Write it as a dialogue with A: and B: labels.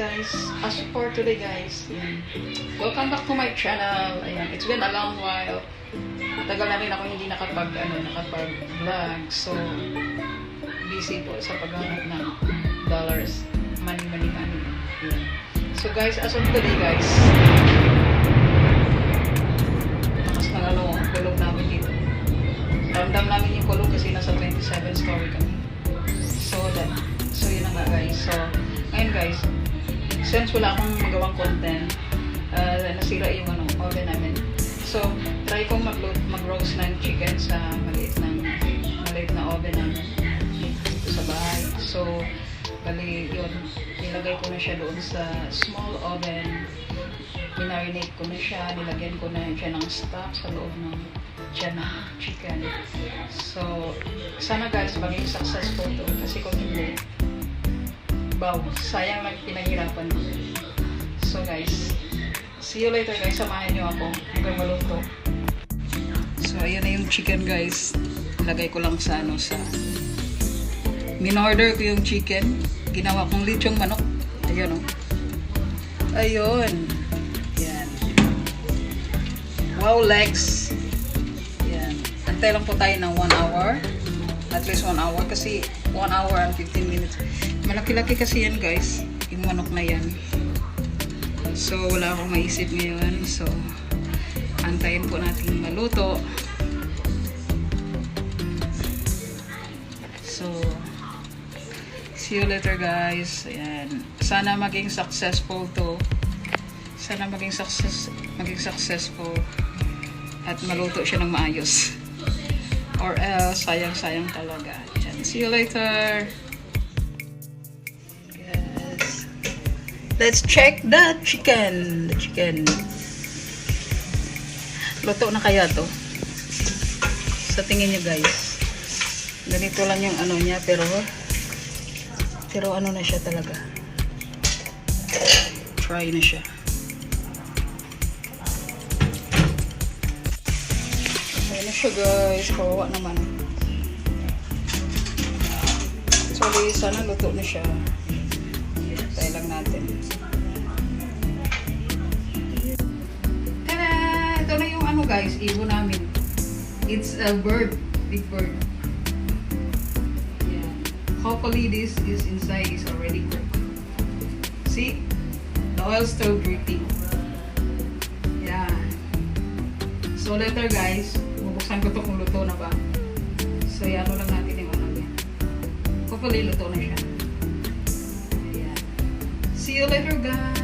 A: guys, as for today guys, welcome back to my channel. Ayan, it's been a long while. Tagal na rin ako hindi nakapag-vlog. So, busy po sa paghanap ng dollars. Money. Ayan. So guys, as of today guys, lakas ng kulog namin dito. Ramdam namin yung kulog kasi nasa 27 story kami. So yun na nga guys. So, ngayon guys, since wala akong magawang content, nasira yung oven namin. So, try kong mag-roast ng chicken sa maliit na oven namin dito sa bahay. So, bali yun, nilagay ko na siya doon sa small oven. Minarinate ko na siya, nilagyan ko na siya ng stock sa loob ng chicken. So, sana guys, maging successful to. Kasi kung hindi, sayang lang pinaghirapan mo. So guys, see you later guys. Samahan nyo ako hanggang maluto. So, ayan na yung chicken guys. Lagay ko lang sa min-order ko yung chicken. Ginawa kong lechong manok. Ayun o. Ayun. Yan. Wow, legs. Yan. Antay lang po tayo ng 1 hour. At least 1 hour. Kasi 1 hour and 15 minutes. Malaki-laki kasi yan guys. Yung manok na yan. So, wala akong maisip ngayon. So, antayin po natin maluto. So, see you later guys. Ayan. Sana maging successful to. Sana maging successful. At maluto siya ng maayos. Or else, sayang talaga. Ayan. See you later. Yes. Let's check the chicken. Luto na kaya to? Sa tingin niyo guys. Ganito lang yung niya, pero ano na siya talaga. Try na siya. Okay na siya guys. Kawawa naman. Actually, sana luto na siya. Tayo lang natin. Tada! Ito na yung guys, ibon namin. It's a bird. Big bird. Yeah. Hopefully this is inside is already cooked. See? The oil still dripping. Yeah. So later guys, bubuksan ko to kung luto na ba. So yan lang natin yung niya. Hopefully luto na siya. Ayan. See you later guys.